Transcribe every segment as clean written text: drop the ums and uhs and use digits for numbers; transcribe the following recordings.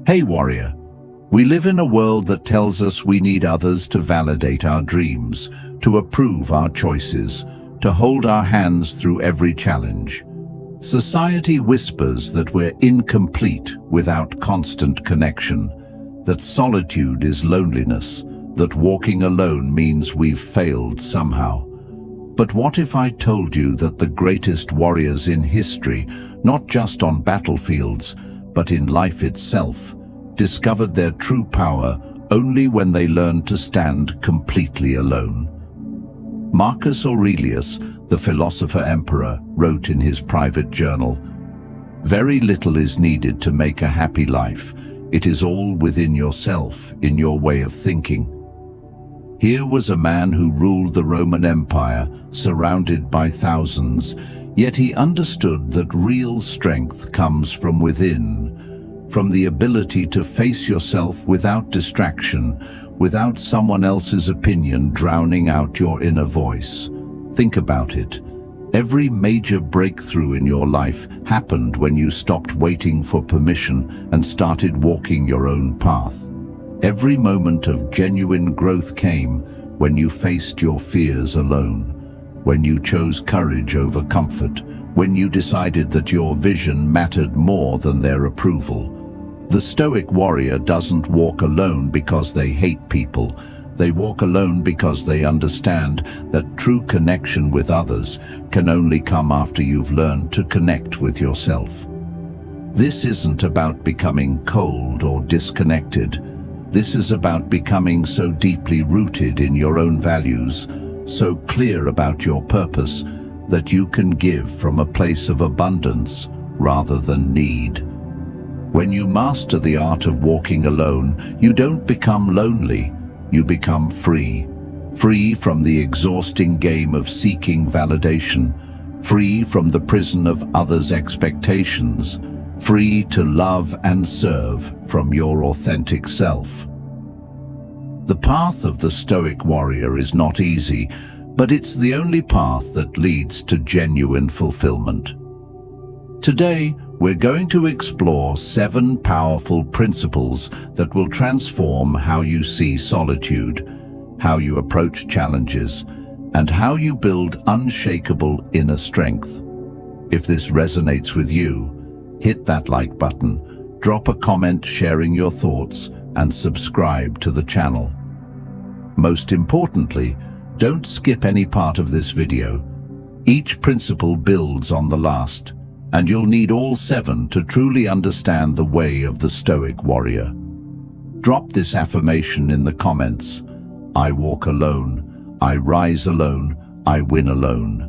Hey warrior, we live in a world that tells us we need others to validate our dreams, to approve our choices, to hold our hands through every challenge. Society whispers that we're incomplete without constant connection, that solitude is loneliness, that walking alone means we've failed somehow. But what if I told you that the greatest warriors in history, not just on battlefields, but in life itself, discovered their true power only when they learned to stand completely alone? Marcus Aurelius, the philosopher-emperor, wrote in his private journal, "Very little is needed to make a happy life. It is all within yourself, in your way of thinking." Here was a man who ruled the Roman Empire, surrounded by thousands, yet he understood that real strength comes from within, from the ability to face yourself without distraction, without someone else's opinion drowning out your inner voice. Think about it. Every major breakthrough in your life happened when you stopped waiting for permission and started walking your own path. Every moment of genuine growth came when you faced your fears alone, when you chose courage over comfort, when you decided that your vision mattered more than their approval. The Stoic warrior doesn't walk alone because they hate people. They walk alone because they understand that true connection with others can only come after you've learned to connect with yourself. This isn't about becoming cold or disconnected. This is about becoming so deeply rooted in your own values, so clear about your purpose, that you can give from a place of abundance rather than need. When you master the art of walking alone, you don't become lonely, you become free. Free from the exhausting game of seeking validation, free from the prison of others' expectations, free to love and serve from your authentic self. The path of the Stoic warrior is not easy, but it's the only path that leads to genuine fulfillment. Today, we're going to explore 7 powerful principles that will transform how you see solitude, how you approach challenges, and how you build unshakable inner strength. If this resonates with you, hit that like button, drop a comment sharing your thoughts, and subscribe to the channel. Most importantly, don't skip any part of this video. Each principle builds on the last, and you'll need all 7 to truly understand the way of the Stoic warrior. Drop this affirmation in the comments. I walk alone, I rise alone, I win alone.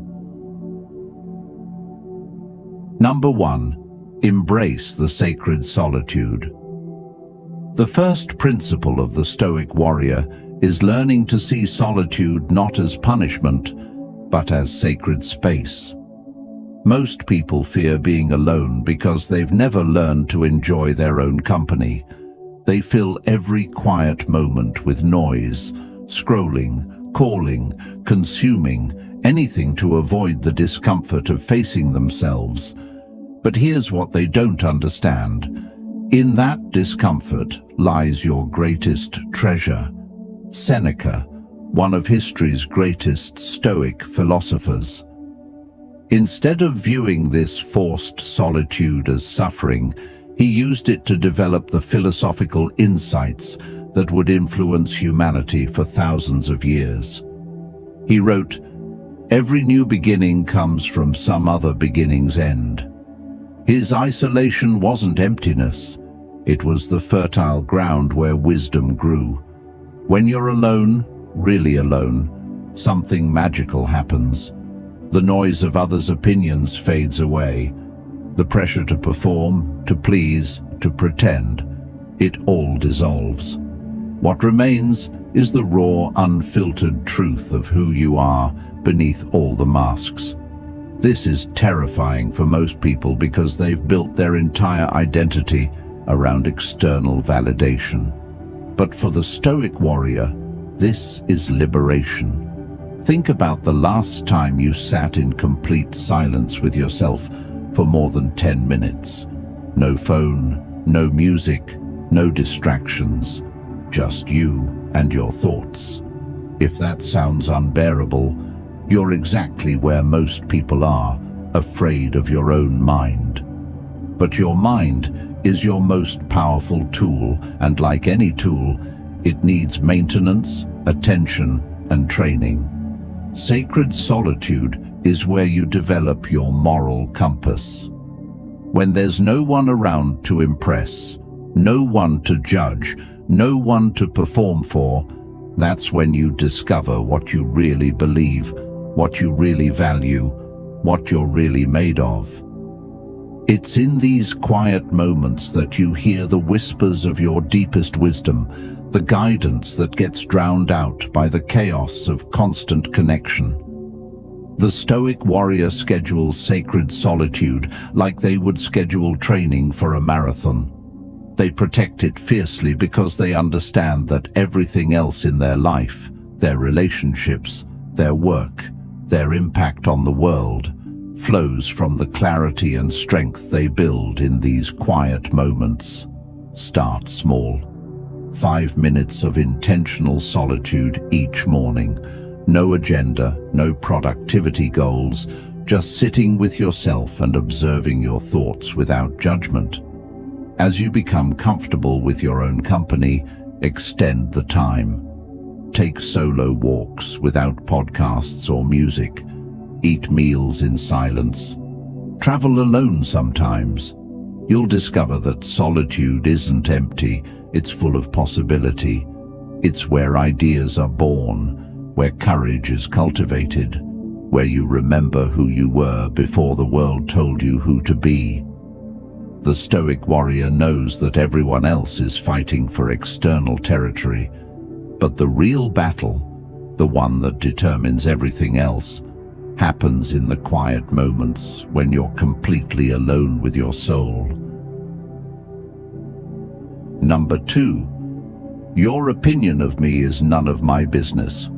Number 1. Embrace the sacred solitude. The first principle of the Stoic warrior is learning to see solitude not as punishment, but as sacred space. Most people fear being alone because they've never learned to enjoy their own company. They fill every quiet moment with noise, scrolling, calling, consuming, anything to avoid the discomfort of facing themselves. But here's what they don't understand. In that discomfort lies your greatest treasure. Seneca, one of history's greatest Stoic philosophers. Instead of viewing this forced solitude as suffering, he used it to develop the philosophical insights that would influence humanity for thousands of years. He wrote, "Every new beginning comes from some other beginning's end." His isolation wasn't emptiness. It was the fertile ground where wisdom grew. When you're alone, really alone, something magical happens. The noise of others' opinions fades away. The pressure to perform, to please, to pretend, it all dissolves. What remains is the raw, unfiltered truth of who you are beneath all the masks. This is terrifying for most people because they've built their entire identity around external validation. But for the Stoic warrior, this is liberation. Think about the last time you sat in complete silence with yourself for more than 10 minutes. No phone, no music, no distractions, just you and your thoughts. If that sounds unbearable, you're exactly where most people are, afraid of your own mind. But your mind is your most powerful tool, and like any tool, it needs maintenance, attention, and training. Sacred solitude is where you develop your moral compass. When there's no one around to impress, no one to judge, no one to perform for, that's when you discover what you really believe, what you really value, what you're really made of. It's in these quiet moments that you hear the whispers of your deepest wisdom, the guidance that gets drowned out by the chaos of constant connection. The Stoic Warrior schedules sacred solitude like they would schedule training for a marathon. They protect it fiercely because they understand that everything else in their life, their relationships, their work, their impact on the world, flows from the clarity and strength they build in these quiet moments. Start small. 5 minutes of intentional solitude each morning. No agenda, no productivity goals, just sitting with yourself and observing your thoughts without judgment. As you become comfortable with your own company, extend the time. Take solo walks without podcasts or music. Eat meals in silence. Travel alone sometimes. You'll discover that solitude isn't empty, it's full of possibility. It's where ideas are born, where courage is cultivated, where you remember who you were before the world told you who to be. The Stoic Warrior knows that everyone else is fighting for external territory, but the real battle, the one that determines everything else, happens in the quiet moments when you're completely alone with your soul. Number 2, your opinion of me is none of my business.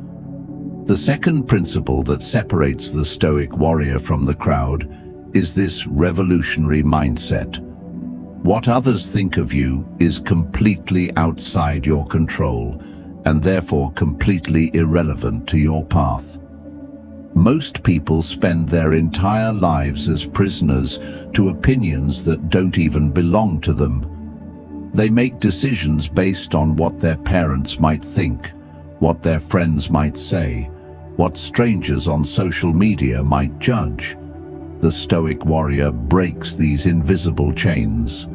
The second principle that separates the Stoic Warrior from the crowd is this revolutionary mindset. What others think of you is completely outside your control and therefore completely irrelevant to your path. Most people spend their entire lives as prisoners to opinions that don't even belong to them. They make decisions based on what their parents might think, what their friends might say, what strangers on social media might judge. The Stoic Warrior breaks these invisible chains.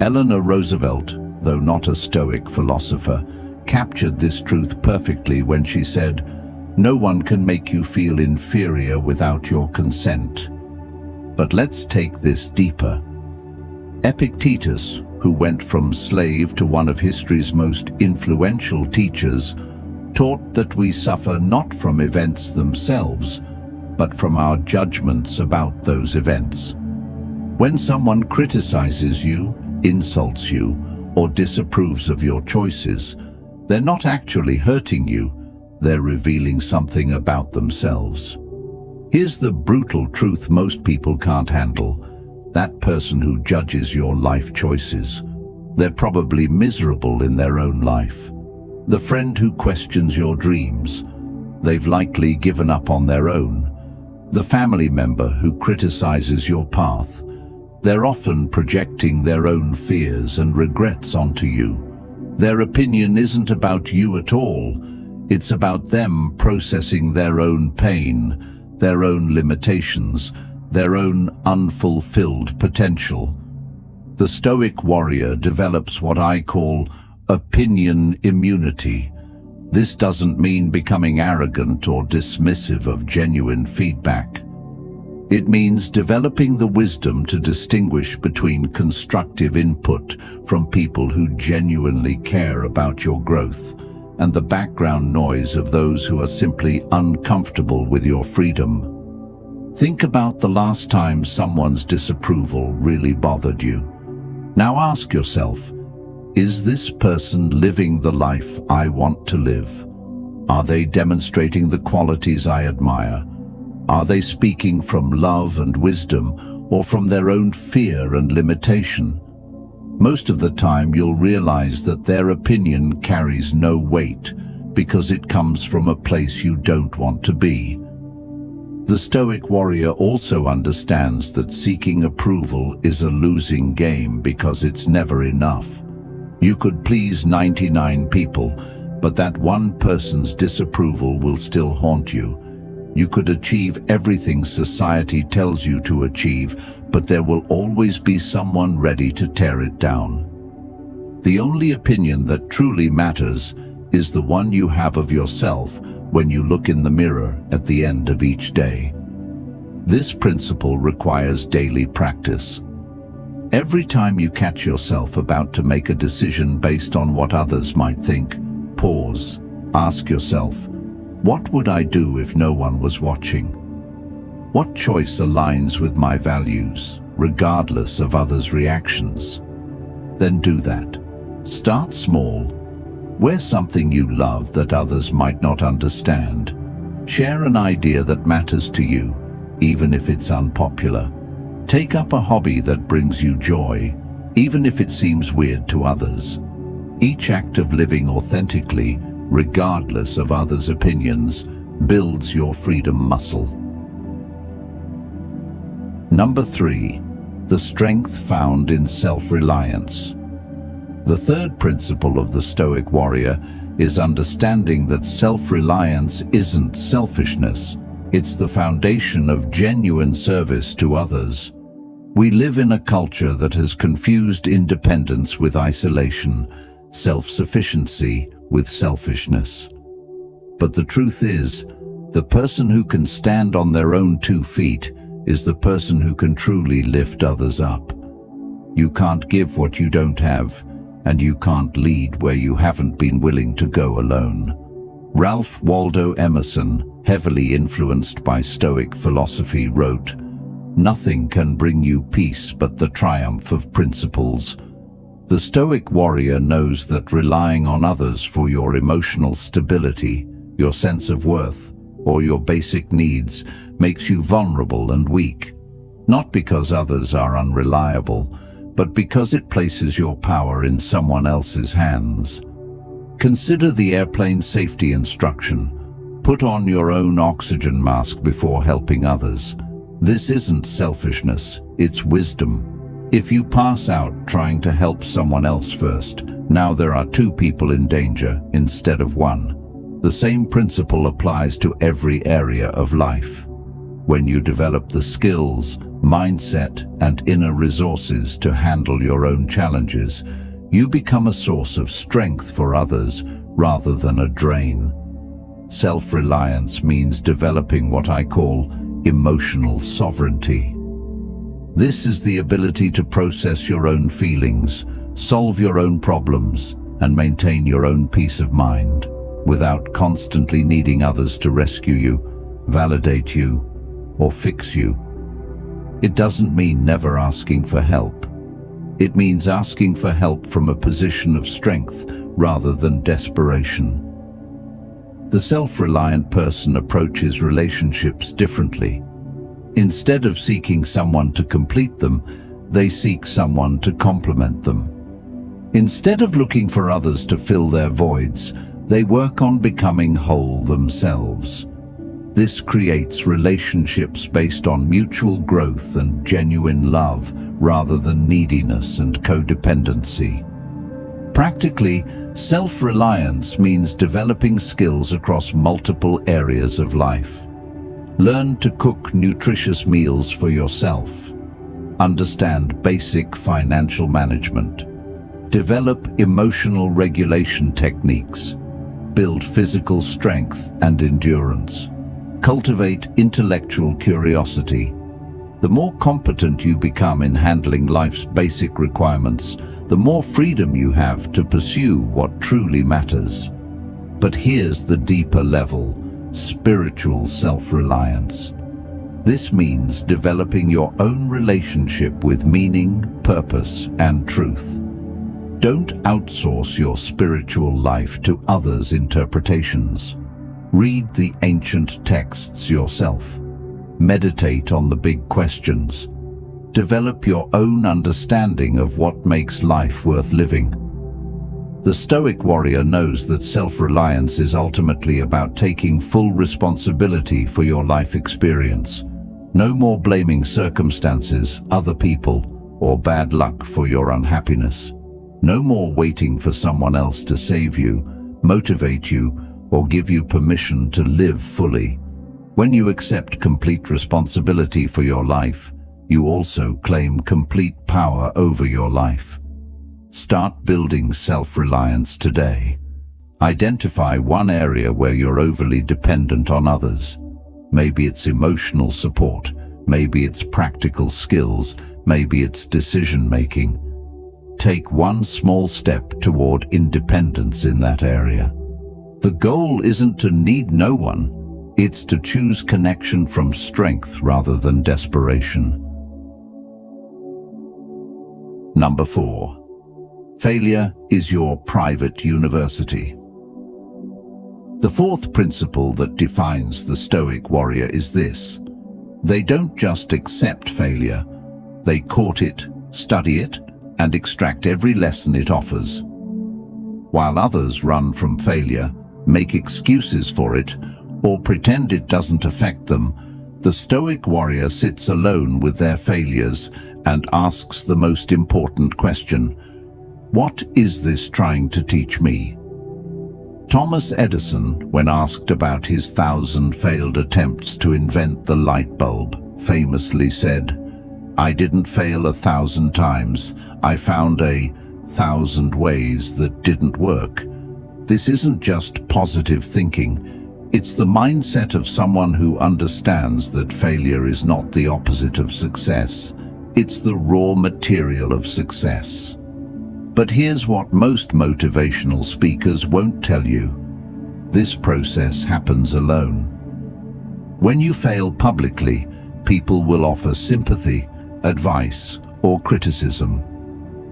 Eleanor Roosevelt, though not a Stoic philosopher, captured this truth perfectly when she said, "No one can make you feel inferior without your consent." But let's take this deeper. Epictetus, who went from slave to one of history's most influential teachers, taught that we suffer not from events themselves, but from our judgments about those events. When someone criticizes you, insults you, or disapproves of your choices, they're not actually hurting you, they're revealing something about themselves. Here's the brutal truth most people can't handle. That person who judges your life choices, they're probably miserable in their own life. The friend who questions your dreams, they've likely given up on their own. The family member who criticizes your path, they're often projecting their own fears and regrets onto you. Their opinion isn't about you at all. It's about them processing their own pain, their own limitations, their own unfulfilled potential. The Stoic Warrior develops what I call opinion immunity. This doesn't mean becoming arrogant or dismissive of genuine feedback. It means developing the wisdom to distinguish between constructive input from people who genuinely care about your growth and the background noise of those who are simply uncomfortable with your freedom. Think about the last time someone's disapproval really bothered you. Now ask yourself, is this person living the life I want to live? Are they demonstrating the qualities I admire? Are they speaking from love and wisdom or from their own fear and limitation? Most of the time you'll realize that their opinion carries no weight because it comes from a place you don't want to be. The Stoic Warrior also understands that seeking approval is a losing game because it's never enough. You could please 99 people, but that one person's disapproval will still haunt you. You could achieve everything society tells you to achieve, but there will always be someone ready to tear it down. The only opinion that truly matters is the one you have of yourself when you look in the mirror at the end of each day. This principle requires daily practice. Every time you catch yourself about to make a decision based on what others might think, pause, ask yourself, what would I do if no one was watching? What choice aligns with my values, regardless of others' reactions? Then do that. Start small. Wear something you love that others might not understand. Share an idea that matters to you, even if it's unpopular. Take up a hobby that brings you joy, even if it seems weird to others. Each act of living authentically, regardless of others' opinions, builds your freedom muscle. Number 3, the strength found in self-reliance. The third principle of the Stoic Warrior is understanding that self-reliance isn't selfishness. It's the foundation of genuine service to others. We live in a culture that has confused independence with isolation, self-sufficiency with selfishness. But the truth is, the person who can stand on their own 2 feet is the person who can truly lift others up. You can't give what you don't have, and you can't lead where you haven't been willing to go alone. Ralph Waldo Emerson, heavily influenced by Stoic philosophy, wrote, "Nothing can bring you peace but the triumph of principles." The Stoic Warrior knows that relying on others for your emotional stability, your sense of worth, or your basic needs makes you vulnerable and weak. Not because others are unreliable, but because it places your power in someone else's hands. Consider the airplane safety instruction. Put on your own oxygen mask before helping others. This isn't selfishness, it's wisdom. If you pass out trying to help someone else first, now there are 2 people in danger instead of 1. The same principle applies to every area of life. When you develop the skills, mindset, and inner resources to handle your own challenges, you become a source of strength for others rather than a drain. Self-reliance means developing what I call emotional sovereignty. This is the ability to process your own feelings, solve your own problems, and maintain your own peace of mind, without constantly needing others to rescue you, validate you, or fix you. It doesn't mean never asking for help. It means asking for help from a position of strength rather than desperation. The self-reliant person approaches relationships differently. Instead of seeking someone to complete them, they seek someone to complement them. Instead of looking for others to fill their voids, they work on becoming whole themselves. This creates relationships based on mutual growth and genuine love rather than neediness and codependency. Practically, self-reliance means developing skills across multiple areas of life. Learn to cook nutritious meals for yourself. Understand basic financial management. Develop emotional regulation techniques. Build physical strength and endurance. Cultivate intellectual curiosity. The more competent you become in handling life's basic requirements, the more freedom you have to pursue what truly matters. But here's the deeper level: spiritual self-reliance. This means developing your own relationship with meaning, purpose, and truth. Don't outsource your spiritual life to others' interpretations. Read the ancient texts yourself. Meditate on the big questions. Develop your own understanding of what makes life worth living. The Stoic Warrior knows that self-reliance is ultimately about taking full responsibility for your life experience. No more blaming circumstances, other people, or bad luck for your unhappiness. No more waiting for someone else to save you, motivate you, or give you permission to live fully. When you accept complete responsibility for your life, you also claim complete power over your life. Start building self-reliance today. Identify one area where you're overly dependent on others. Maybe it's emotional support, maybe it's practical skills, maybe it's decision-making. Take one small step toward independence in that area. The goal isn't to need no one, it's to choose connection from strength rather than desperation. Number 4. Failure is your private university. The fourth principle that defines the Stoic Warrior is this: they don't just accept failure, they court it, study it, and extract every lesson it offers. While others run from failure, make excuses for it, or pretend it doesn't affect them, the Stoic Warrior sits alone with their failures and asks the most important question: what is this trying to teach me? Thomas Edison, when asked about his 1,000 failed attempts to invent the light bulb, famously said, "I didn't fail 1,000 times, I found 1,000 ways that didn't work." This isn't just positive thinking, it's the mindset of someone who understands that failure is not the opposite of success, it's the raw material of success. But here's what most motivational speakers won't tell you. This process happens alone. When you fail publicly, people will offer sympathy, advice, or criticism.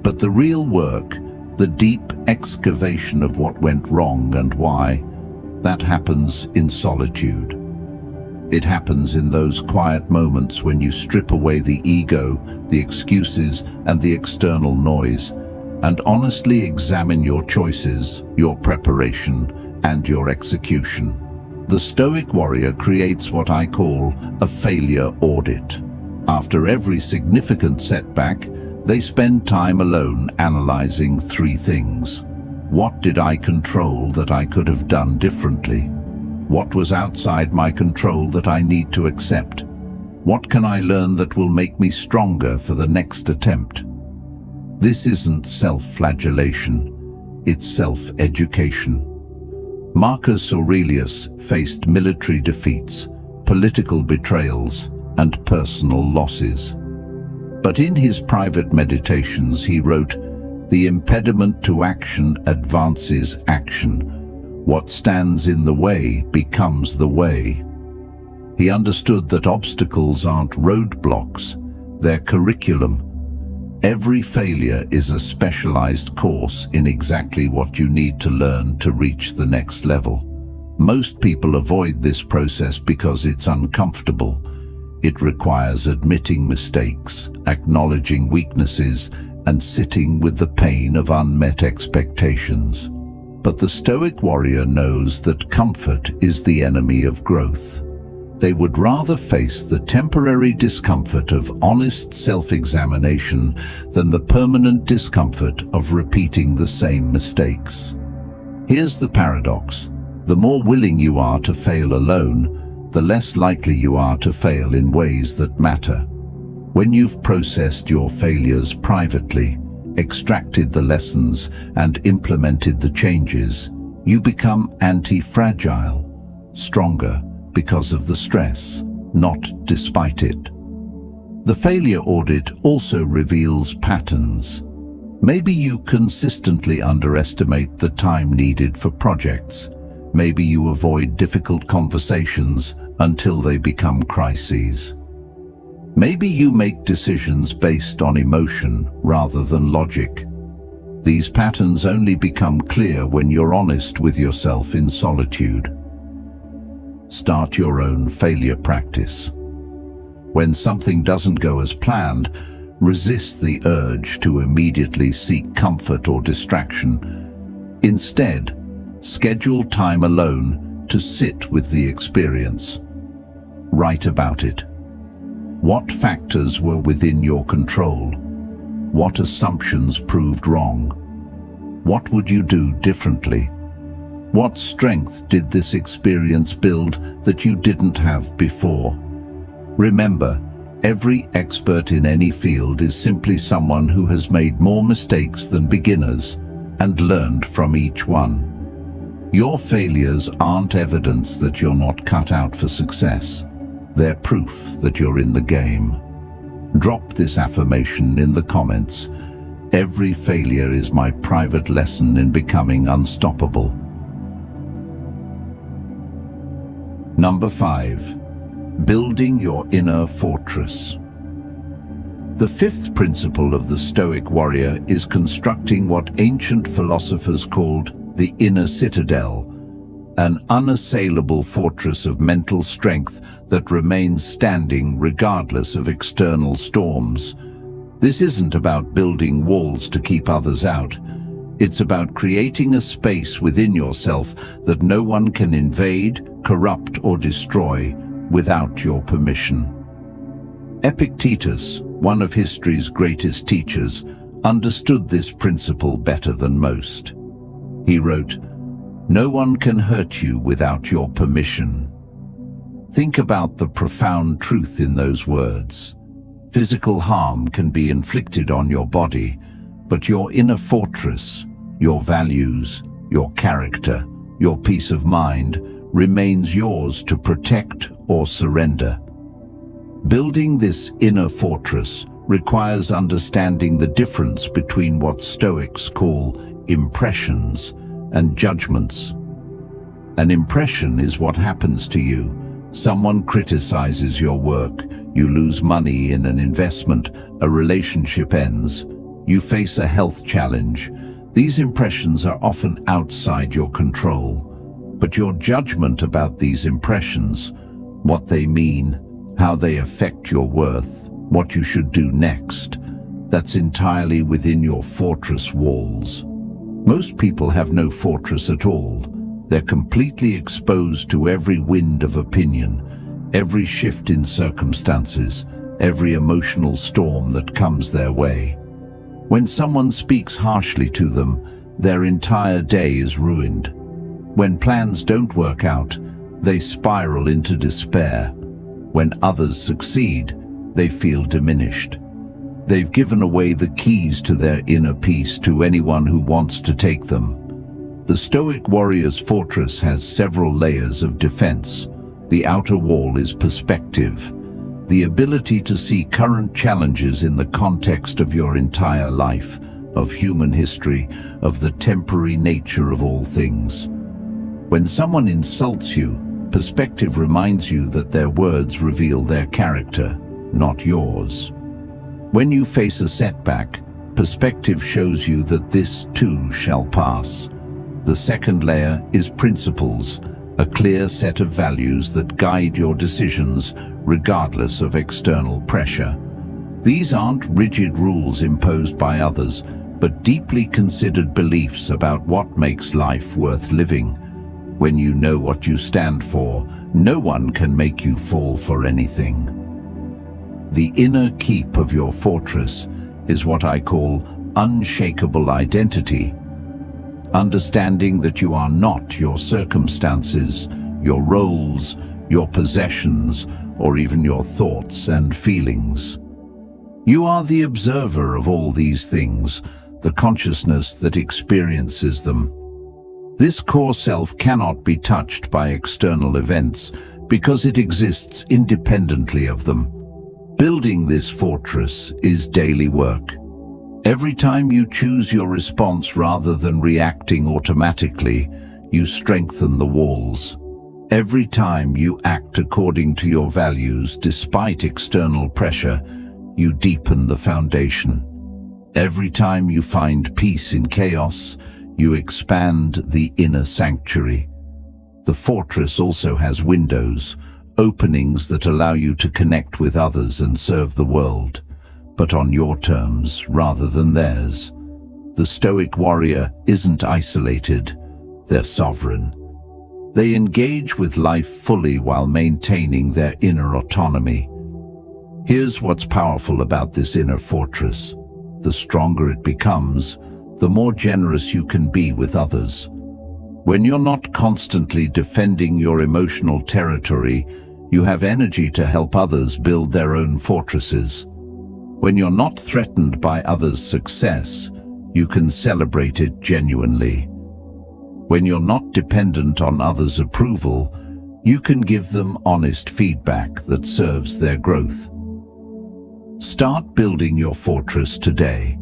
But the real work, the deep excavation of what went wrong and why, that happens in solitude. It happens in those quiet moments when you strip away the ego, the excuses, and the external noise, and honestly examine your choices, your preparation, and your execution. The Stoic Warrior creates what I call a failure audit. After every significant setback, they spend time alone analyzing 3 things. What did I control that I could have done differently? What was outside my control that I need to accept? What can I learn that will make me stronger for the next attempt? This isn't self-flagellation, it's self-education. Marcus Aurelius faced military defeats, political betrayals, and personal losses. But in his private meditations he wrote, "The impediment to action advances action. What stands in the way becomes the way." He understood that obstacles aren't roadblocks, they're curriculum. Every failure is a specialized course in exactly what you need to learn to reach the next level. Most people avoid this process because it's uncomfortable. It requires admitting mistakes, acknowledging weaknesses, and sitting with the pain of unmet expectations. But the Stoic Warrior knows that comfort is the enemy of growth. They would rather face the temporary discomfort of honest self-examination than the permanent discomfort of repeating the same mistakes. Here's the paradox: the more willing you are to fail alone, the less likely you are to fail in ways that matter. When you've processed your failures privately, extracted the lessons, and implemented the changes, you become anti-fragile, stronger because of the stress, not despite it. The failure audit also reveals patterns. Maybe you consistently underestimate the time needed for projects. Maybe you avoid difficult conversations until they become crises. Maybe you make decisions based on emotion rather than logic. These patterns only become clear when you're honest with yourself in solitude. Start your own failure practice. When something doesn't go as planned, Resist the urge to immediately seek comfort or distraction. Instead, schedule time alone to sit with the experience. Write about it. What factors were within your control? What assumptions proved wrong? What would you do differently? What strength did this experience build that you didn't have before? Remember, every expert in any field is simply someone who has made more mistakes than beginners and learned from each one. Your failures aren't evidence that you're not cut out for success. They're proof that you're in the game. Drop this affirmation in the comments. Every failure is my private lesson in becoming unstoppable. Number 5. Building your inner fortress. The fifth principle of the Stoic Warrior is constructing what ancient philosophers called the inner citadel, an unassailable fortress of mental strength that remains standing regardless of external storms. This isn't about building walls to keep others out. It's about creating a space within yourself that no one can invade, corrupt, or destroy without your permission. Epictetus, one of history's greatest teachers, understood this principle better than most. He wrote, "No one can hurt you without your permission." Think about the profound truth in those words. Physical harm can be inflicted on your body, but your inner fortress, your values, your character, your peace of mind, remains yours to protect or surrender. Building this inner fortress requires understanding the difference between what Stoics call impressions and judgments. An impression is what happens to you. Someone criticizes your work, you lose money in an investment, a relationship ends, you face a health challenge. These impressions are often outside your control. But your judgment about these impressions, what they mean, how they affect your worth, what you should do next, that's entirely within your fortress walls. Most people have no fortress at all. They're completely exposed to every wind of opinion, every shift in circumstances, every emotional storm that comes their way. When someone speaks harshly to them, their entire day is ruined. When plans don't work out, they spiral into despair. When others succeed, they feel diminished. They've given away the keys to their inner peace to anyone who wants to take them. The Stoic Warrior's fortress has several layers of defense. The outer wall is perspective, the ability to see current challenges in the context of your entire life, of human history, of the temporary nature of all things. When someone insults you, perspective reminds you that their words reveal their character, not yours. When you face a setback, perspective shows you that this too shall pass. The second layer is principles, a clear set of values that guide your decisions regardless of external pressure. These aren't rigid rules imposed by others, but deeply considered beliefs about what makes life worth living. When you know what you stand for, no one can make you fall for anything. The inner keep of your fortress is what I call unshakable identity. Understanding that you are not your circumstances, your roles, your possessions, or even your thoughts and feelings. You are the observer of all these things, the consciousness that experiences them. This core self cannot be touched by external events because it exists independently of them. Building this fortress is daily work. Every time you choose your response rather than reacting automatically, you strengthen the walls. Every time you act according to your values despite external pressure, you deepen the foundation. Every time you find peace in chaos, you expand the inner sanctuary. The fortress also has windows, openings that allow you to connect with others and serve the world. but on your terms rather than theirs. The Stoic warrior isn't isolated, they're sovereign. They engage with life fully while maintaining their inner autonomy. Here's what's powerful about this inner fortress. The stronger it becomes, the more generous you can be with others. When you're not constantly defending your emotional territory, you have energy to help others build their own fortresses. When you're not threatened by others' success, you can celebrate it genuinely. When you're not dependent on others' approval, you can give them honest feedback that serves their growth. Start building your fortress today.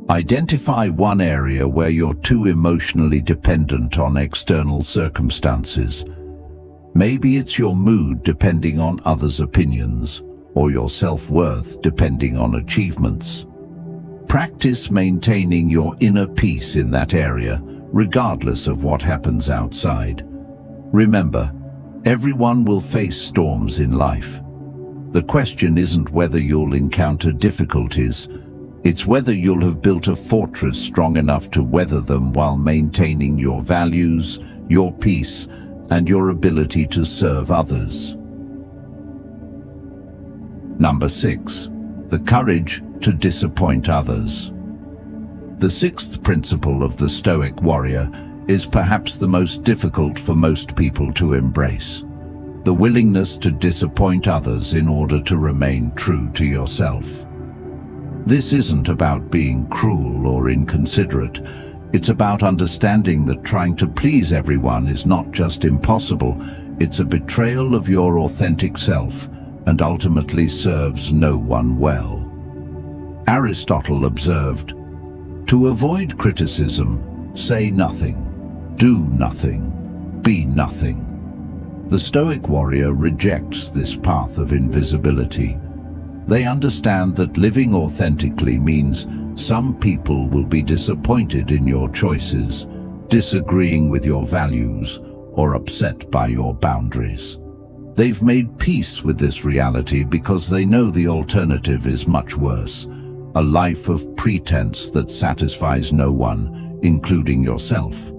Identify one area where you're too emotionally dependent on external circumstances. Maybe it's your mood depending on others' opinions, or your self-worth depending on achievements. Practice maintaining your inner peace in that area, regardless of what happens outside. Remember, everyone will face storms in life. The question isn't whether you'll encounter difficulties, it's whether you'll have built a fortress strong enough to weather them while maintaining your values, your peace, and your ability to serve others. Number 6. The courage to disappoint others. The sixth principle of the Stoic warrior is perhaps the most difficult for most people to embrace. The willingness to disappoint others in order to remain true to yourself. This isn't about being cruel or inconsiderate. It's about understanding that trying to please everyone is not just impossible, it's a betrayal of your authentic self and ultimately serves no one well. Aristotle observed, "To avoid criticism, say nothing, do nothing, be nothing." The Stoic warrior rejects this path of invisibility. They understand that living authentically means some people will be disappointed in your choices, disagreeing with your values, or upset by your boundaries. They've made peace with this reality because they know the alternative is much worse, a life of pretense that satisfies no one, including yourself.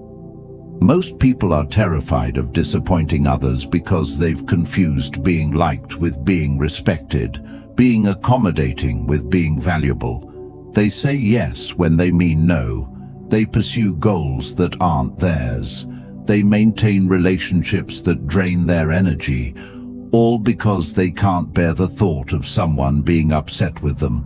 Most people are terrified of disappointing others because they've confused being liked with being respected, being accommodating with being valuable. They say yes when they mean no. They pursue goals that aren't theirs. They maintain relationships that drain their energy, all because they can't bear the thought of someone being upset with them.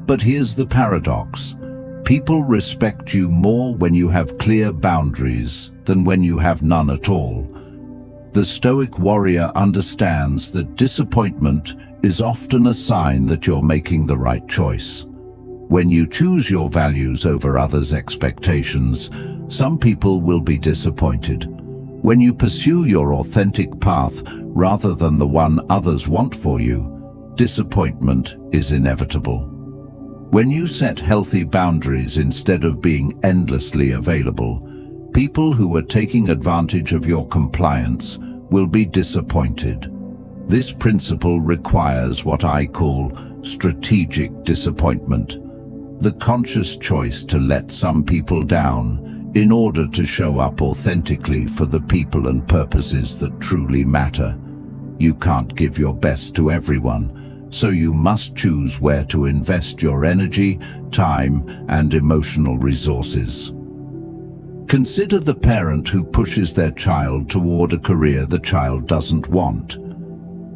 But here's the paradox. People respect you more when you have clear boundaries than when you have none at all. The Stoic warrior understands that disappointment is often a sign that you're making the right choice. When you choose your values over others' expectations, some people will be disappointed. When you pursue your authentic path rather than the one others want for you, disappointment is inevitable. When you set healthy boundaries instead of being endlessly available, people who are taking advantage of your compliance will be disappointed. This principle requires what I call strategic disappointment, the conscious choice to let some people down in order to show up authentically for the people and purposes that truly matter. You can't give your best to everyone, so you must choose where to invest your energy, time, and emotional resources. Consider the parent who pushes their child toward a career the child doesn't want.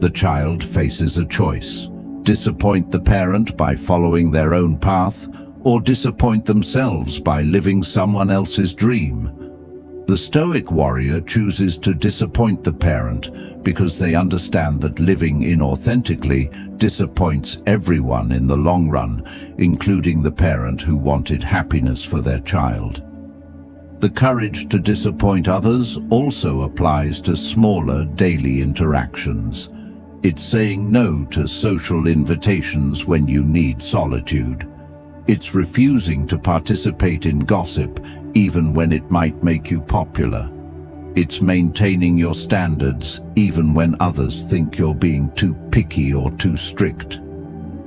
The child faces a choice: disappoint the parent by following their own path, or disappoint themselves by living someone else's dream. The Stoic warrior chooses to disappoint the parent because they understand that living inauthentically disappoints everyone in the long run, including the parent who wanted happiness for their child. The courage to disappoint others also applies to smaller daily interactions. It's saying no to social invitations when you need solitude. It's refusing to participate in gossip even when it might make you popular. It's maintaining your standards even when others think you're being too picky or too strict.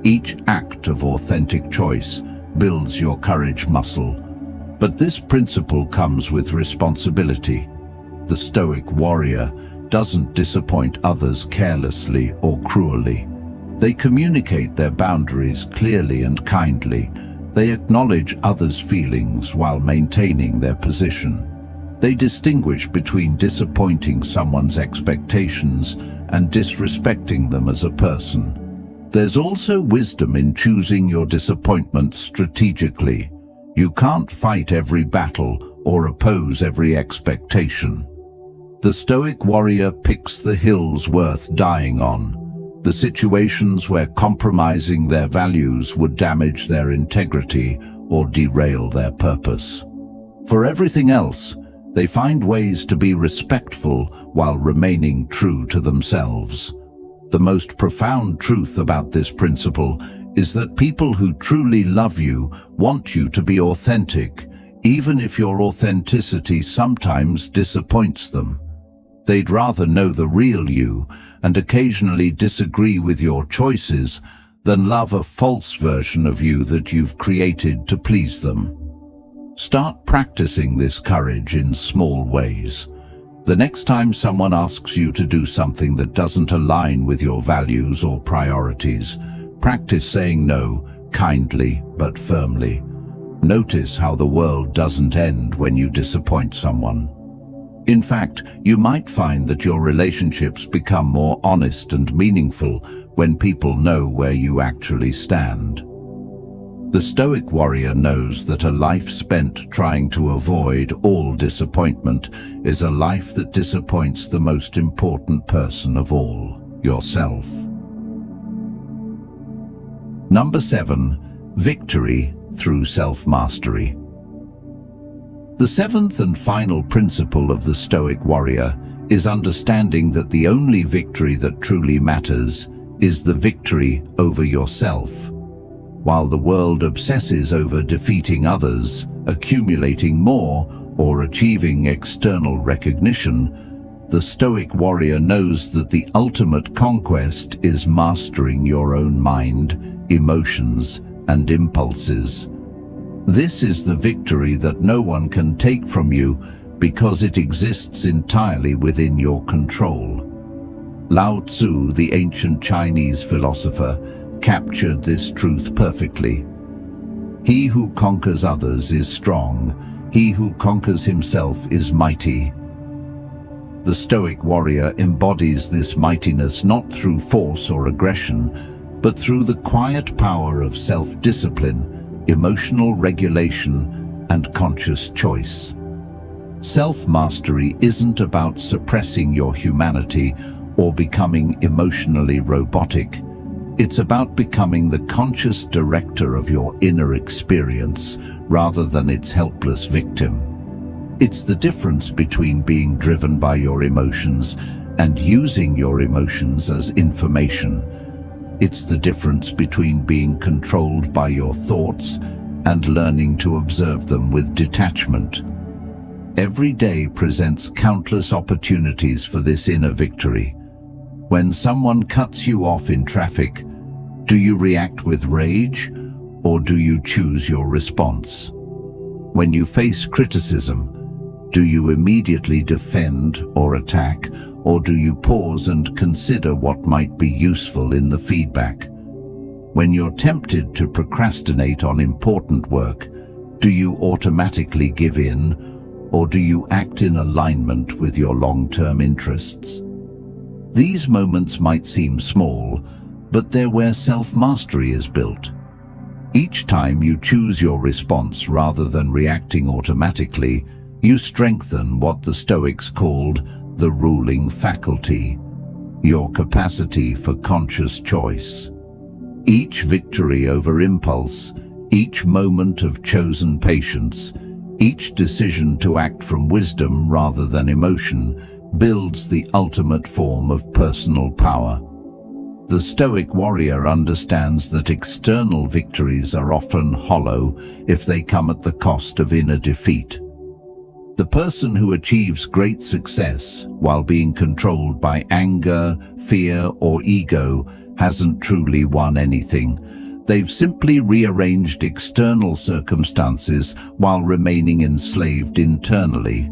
Each act of authentic choice builds your courage muscle. But this principle comes with responsibility. The Stoic warrior doesn't disappoint others carelessly or cruelly. They communicate their boundaries clearly and kindly. They acknowledge others' feelings while maintaining their position. They distinguish between disappointing someone's expectations and disrespecting them as a person. There's also wisdom in choosing your disappointments strategically. You can't fight every battle or oppose every expectation. The Stoic warrior picks the hills worth dying on, the situations where compromising their values would damage their integrity or derail their purpose. For everything else, they find ways to be respectful while remaining true to themselves. The most profound truth about this principle is that people who truly love you want you to be authentic, even if your authenticity sometimes disappoints them. They'd rather know the real you and occasionally disagree with your choices than love a false version of you that you've created to please them. Start practicing this courage in small ways. The next time someone asks you to do something that doesn't align with your values or priorities, practice saying no, kindly but firmly. Notice how the world doesn't end when you disappoint someone. In fact, you might find that your relationships become more honest and meaningful when people know where you actually stand. The Stoic warrior knows that a life spent trying to avoid all disappointment is a life that disappoints the most important person of all, yourself. Number 7. Victory through self-mastery. The seventh and final principle of the Stoic warrior is understanding that the only victory that truly matters is the victory over yourself. While the world obsesses over defeating others, accumulating more, or achieving external recognition, the Stoic warrior knows that the ultimate conquest is mastering your own mind, emotions, and impulses. This is the victory that no one can take from you because it exists entirely within your control. Lao Tzu, the ancient Chinese philosopher, captured this truth perfectly. He who conquers others is strong. He who conquers himself is mighty. The Stoic warrior embodies this mightiness not through force or aggression, but through the quiet power of self-discipline, emotional regulation, and conscious choice. Self-mastery isn't about suppressing your humanity or becoming emotionally robotic. It's about becoming the conscious director of your inner experience rather than its helpless victim. It's the difference between being driven by your emotions and using your emotions as information. It's the difference between being controlled by your thoughts and learning to observe them with detachment. Every day presents countless opportunities for this inner victory. When someone cuts you off in traffic, do you react with rage, or do you choose your response? When you face criticism, do you immediately defend or attack, or do you pause and consider what might be useful in the feedback? When you're tempted to procrastinate on important work, do you automatically give in, or do you act in alignment with your long-term interests? These moments might seem small, but they're where self-mastery is built. Each time you choose your response rather than reacting automatically, you strengthen what the Stoics called the ruling faculty, your capacity for conscious choice. Each victory over impulse, each moment of chosen patience, each decision to act from wisdom rather than emotion builds the ultimate form of personal power. The Stoic warrior understands that external victories are often hollow if they come at the cost of inner defeat. The person who achieves great success while being controlled by anger, fear, or ego hasn't truly won anything, They've simply rearranged external circumstances while remaining enslaved internally.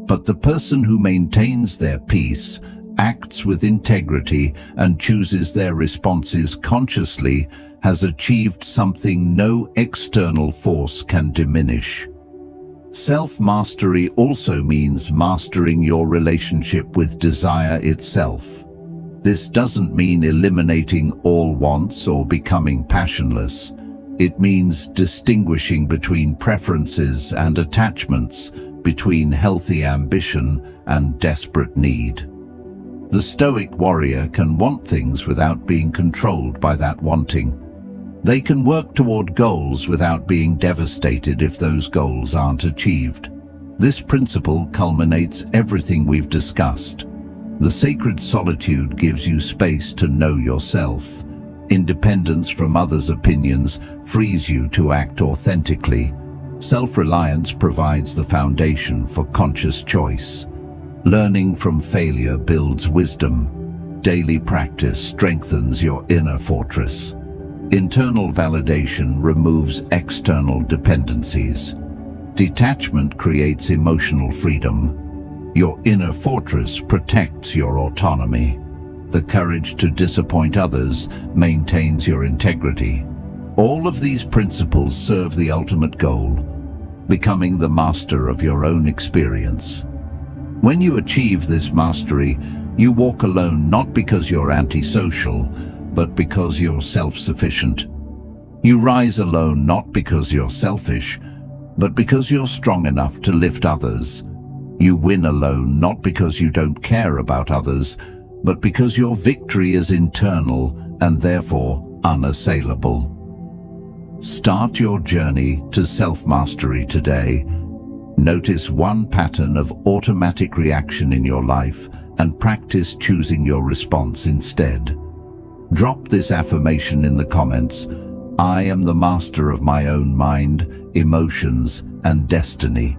But the person who maintains their peace, acts with integrity, and chooses their responses consciously has achieved something no external force can diminish. Self-mastery also means mastering your relationship with desire itself. This doesn't mean eliminating all wants or becoming passionless. It means distinguishing between preferences and attachments, between healthy ambition and desperate need. The Stoic warrior can want things without being controlled by that wanting. They can work toward goals without being devastated if those goals aren't achieved. This principle culminates everything we've discussed. The sacred solitude gives you space to know yourself. Independence from others' opinions frees you to act authentically. Self-reliance provides the foundation for conscious choice. Learning from failure builds wisdom. Daily practice strengthens your inner fortress. Internal validation removes external dependencies. Detachment creates emotional freedom. Your inner fortress protects your autonomy. The courage to disappoint others maintains your integrity. All of these principles serve the ultimate goal, becoming the master of your own experience. When you achieve this mastery, you walk alone not because you're antisocial, but because you're self-sufficient. You rise alone not because you're selfish, but because you're strong enough to lift others. You win alone not because you don't care about others, but because your victory is internal and therefore unassailable. Start your journey to self-mastery today. Notice one pattern of automatic reaction in your life and practice choosing your response instead. Drop this affirmation in the comments. I am the master of my own mind, emotions, and destiny.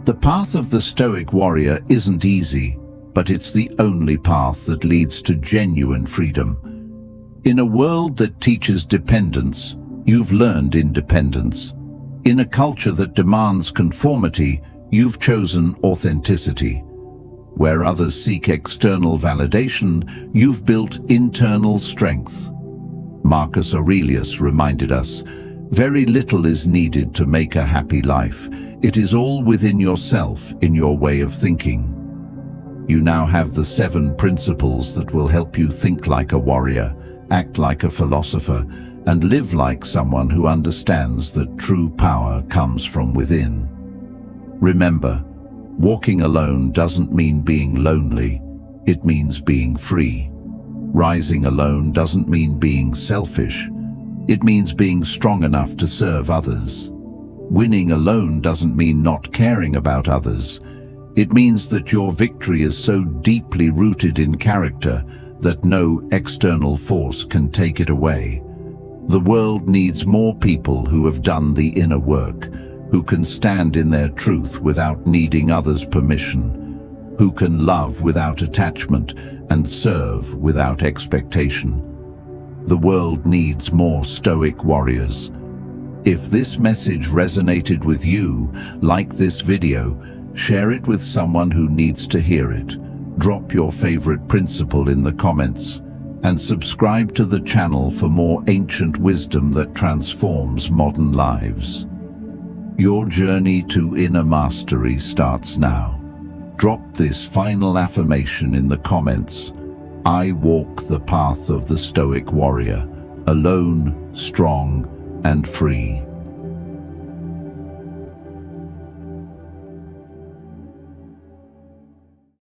The path of the Stoic warrior isn't easy, but it's the only path that leads to genuine freedom. In a world that teaches dependence, you've learned independence. In a culture that demands conformity, you've chosen authenticity. Where others seek external validation, you've built internal strength. Marcus Aurelius reminded us, very little is needed to make a happy life. It is all within yourself, in your way of thinking. You now have the 7 principles that will help you think like a warrior, act like a philosopher, and live like someone who understands that true power comes from within. Remember, walking alone doesn't mean being lonely, it means being free. Rising alone doesn't mean being selfish, it means being strong enough to serve others. Winning alone doesn't mean not caring about others. It means that your victory is so deeply rooted in character that no external force can take it away. The world needs more people who have done the inner work, who can stand in their truth without needing others' permission, who can love without attachment and serve without expectation. The world needs more Stoic warriors. If this message resonated with you, like this video, share it with someone who needs to hear it. Drop your favorite principle in the comments and subscribe to the channel for more ancient wisdom that transforms modern lives. Your journey to inner mastery starts now. Drop this final affirmation in the comments. I walk the path of the Stoic warrior, alone, strong, and free.